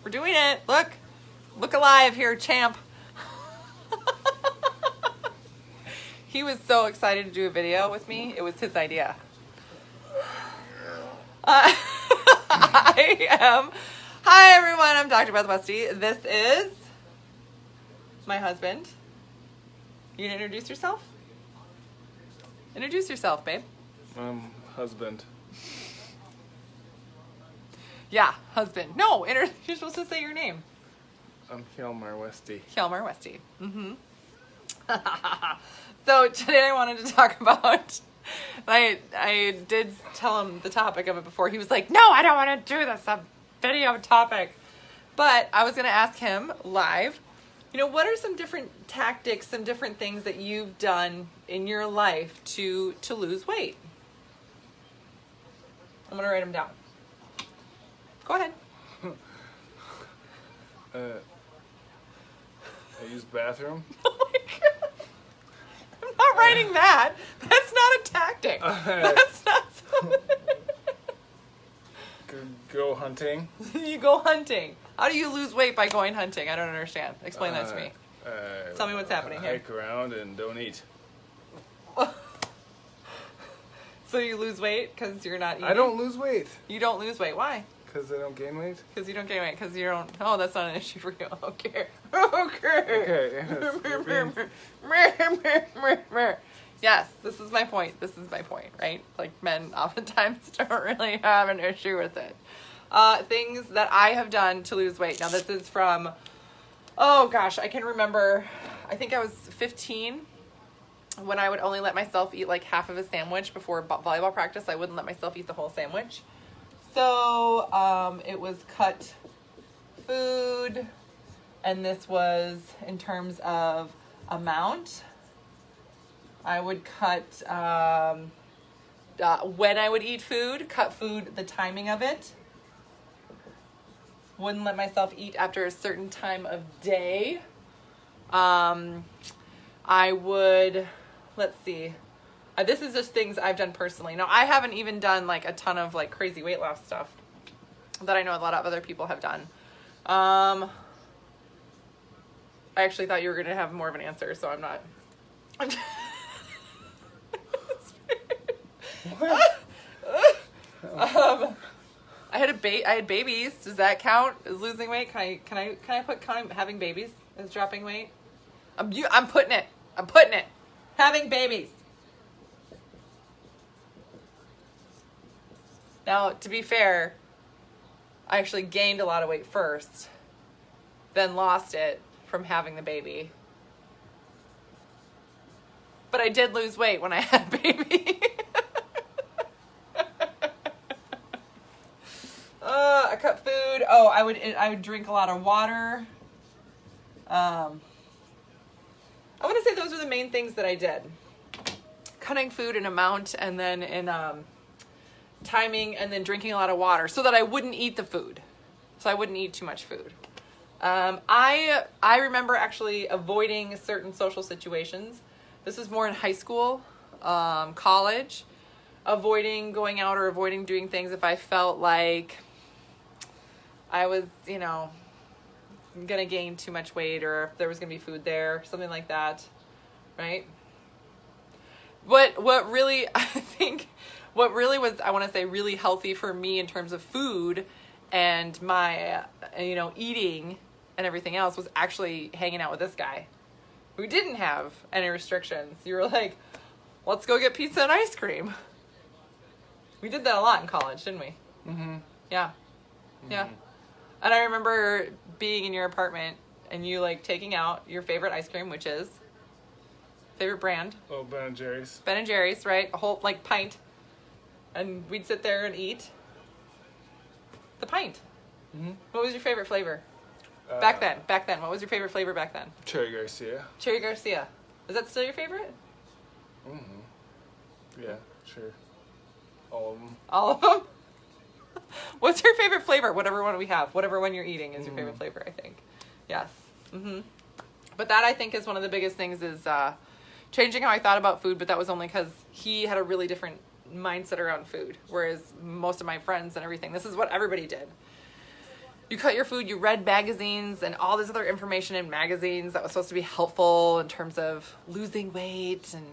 We're doing it. Look alive here, champ. He was so excited to do a video with me. It was his idea. Hi everyone, I'm Dr. Beth Westy. This is my husband. You gonna introduce yourself? Introduce yourself, babe. Husband. Yeah, husband. No, you're supposed to say your name. I'm Hjalmar Westy. Hjalmar Westy. So today I wanted to talk about, I did tell him the topic of it before. He was like, no, I don't want to do this, a video topic. But I was going to ask him live, what are some different tactics, some different things that you've done in your life to lose weight? I'm going to write them down. Go ahead. I use bathroom. Oh my God. I'm not writing that. That's not a tactic. That's not something. Go hunting. You go hunting. How do you lose weight by going hunting? I don't understand. Explain that to me. Tell me what's happening here. Hike around and don't eat. So you lose weight because you're not eating? I don't lose weight. You don't lose weight. Why? Because I don't gain weight. Because you don't gain weight. Because you don't... Oh, that's not an issue for you. Okay. Okay. Yes, this is my point. Right? Like, men oftentimes don't really have an issue with it. Things that I have done to lose weight. Now, this is from... Oh, gosh. I can remember... I think I was 15 when I would only let myself eat like half of a sandwich before volleyball practice. I wouldn't let myself eat the whole sandwich. So it was cut food, and this was in terms of amount. I would cut, when I would eat food, cut food, the timing of it. Wouldn't let myself eat after a certain time of day. I would, let's see. This is just things I've done personally. Now, I haven't even done like a ton of like crazy weight loss stuff that I know a lot of other people have done. I actually thought you were going to have more of an answer, so I'm not. I had babies. Does that count as losing weight? Can I put having babies as dropping weight? I'm putting it. Having babies. Now, to be fair, I actually gained a lot of weight first, then lost it from having the baby. But I did lose weight when I had a baby. I cut food. Oh, I would drink a lot of water. I want to say those are the main things that I did. Cutting food in amount, and then in timing, and then drinking a lot of water so that I wouldn't eat the food. So I wouldn't eat too much food. I remember actually avoiding certain social situations. This is more in high school, college. Avoiding going out or avoiding doing things if I felt like I was, gonna gain too much weight, or if there was gonna be food there, something like that, right? What really, I think, what really was, I want to say, really healthy for me in terms of food and my, eating and everything else was actually hanging out with this guy who didn't have any restrictions. You were like, let's go get pizza and ice cream. We did that a lot in college, didn't we? Mm-hmm. Yeah. Mm-hmm. Yeah. And I remember being in your apartment and you like taking out your favorite ice cream, which is favorite brand. Oh, Ben & Jerry's. Ben & Jerry's, right? A whole like pint. And we'd sit there and eat the pint. Mm-hmm. What was your favorite flavor? Back then, what was your favorite flavor back then? Cherry Garcia. Cherry Garcia. Is that still your favorite? Mm-hmm. Yeah, sure. All of them. All of them? What's your favorite flavor? Whatever one we have. Whatever one you're eating is your favorite flavor, I think. Yes. Mm-hmm. But that, I think, is one of the biggest things is changing how I thought about food, but that was only because he had a really different mindset around food, whereas most of my friends and everything, this is what everybody did. you cut your food, you read magazines and all this other information in magazines that was supposed to be helpful in terms of losing weight and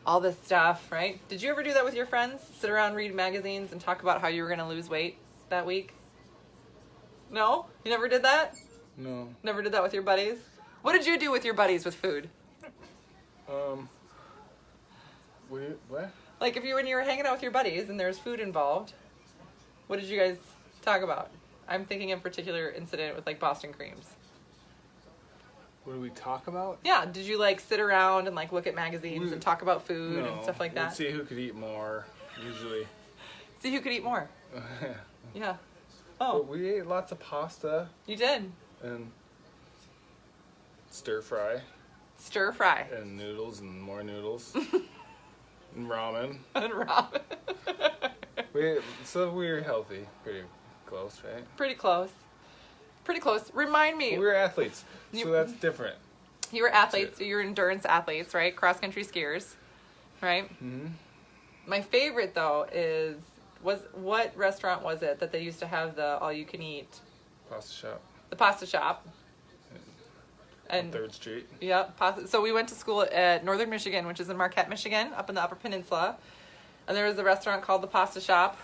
all this stuff, right? Did you ever do that with your friends? Sit around, read magazines, and talk about how you were going to lose weight that week? No? You never did that? No. Never did that with your buddies? What did you do with your buddies with food? What? Like when you were hanging out with your buddies and there's food involved, what did you guys talk about? I'm thinking in particular incident with like Boston creams. What do we talk about? Yeah, did you like sit around and like look at magazines We- and talk about food No. and stuff like We'd that? see who could eat more, usually. See who could eat more. Yeah. But Oh, we ate lots of pasta you did. and stir fry Stir fry and noodles and more noodles and ramen. and ramen. So we were healthy, pretty close, right? Pretty close. Pretty close. Remind me, We were athletes, You- so that's different. you were athletes, so you were endurance athletes, right? Cross country skiers, right? Mm-hmm. My favorite though was what restaurant was it that they used to have the all you can eat? Pasta shop The pasta shop. on And 3rd Street. yep, so we went to school at Northern Michigan, which is in Marquette, Michigan, up in the Upper Peninsula. And there was a restaurant called the Pasta Shop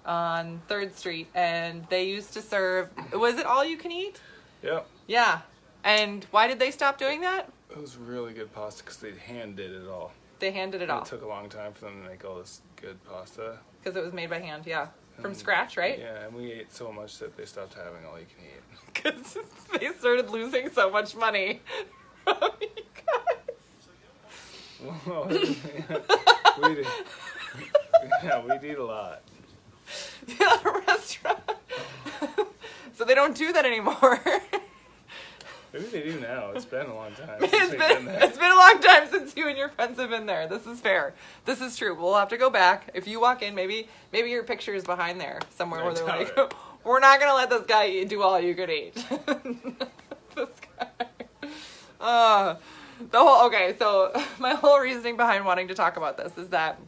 on 3rd Street, and they used to serve, was it all you can eat? Yep. Yeah. And why did they stop doing that? It was really good pasta because they hand did it all. They handed it And all It took a long time for them to make all this good pasta. because it was made by hand, yeah. From And- scratch, right? Yeah, and we ate so much that they stopped having all you can eat. Because they started losing so much money from you guys. Well, we'd, we'd eat a lot. Yeah, the restaurant. So they don't do that anymore. Maybe they do now. It's been a long time. It's since we've been there. been a long time since you and your friends have been there. This is fair. This is true. We'll have to go back. If you walk in, maybe your picture is behind there somewhere I where they're doubt like, it. we're not gonna let this guy do all you could eat. This guy. Okay, so my whole reasoning behind wanting to talk about this is that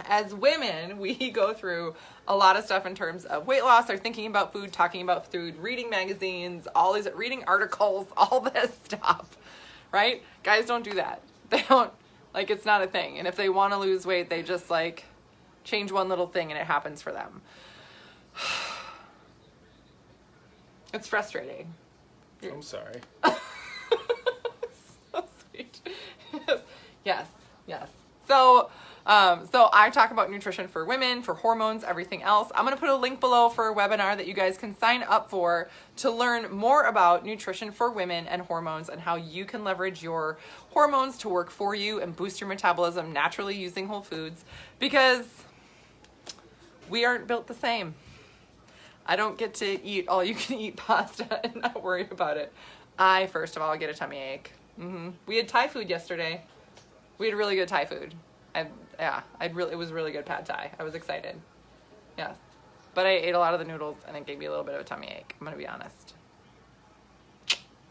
as women, we go through a lot of stuff in terms of weight loss, or thinking about food, talking about food, reading magazines, all these, reading articles, all this stuff, right? Guys don't do that. They don't, like, it's not a thing. And if they want to lose weight, they just like change one little thing and it happens for them. It's frustrating. I'm sorry. So sweet. Yes. So I talk about nutrition for women, for hormones, everything else. I'm going to put a link below for a webinar that you guys can sign up for to learn more about nutrition for women and hormones and how you can leverage your hormones to work for you and boost your metabolism naturally using whole foods, because we aren't built the same. I don't get to eat all you can eat pasta and not worry about it. I, first of all, get a tummy ache. We had Thai food yesterday. We had really good Thai food. It was really good pad Thai. I was excited. Yes. But I ate a lot of the noodles and it gave me a little bit of a tummy ache. I'm going to be honest.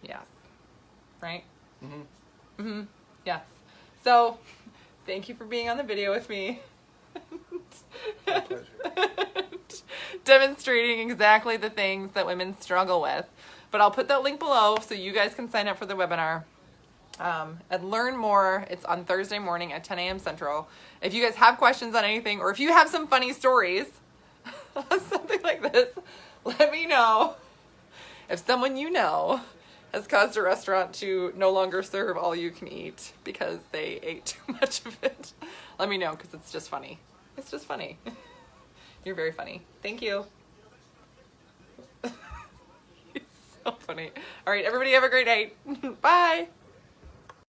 Yes. Right? Yes. So, thank you for being on the video with me. My pleasure. Demonstrating exactly the things that women struggle with. But I'll put that link below so you guys can sign up for the webinar and learn more. It's on Thursday morning at 10 a.m. Central. If you guys have questions on anything, or if you have some funny stories, something like this, let me know. If someone you know has caused a restaurant to no longer serve all you can eat because they ate too much of it, let me know, because it's just funny. It's just funny. You're very funny. Thank you. So funny. All right, everybody have a great night. Bye.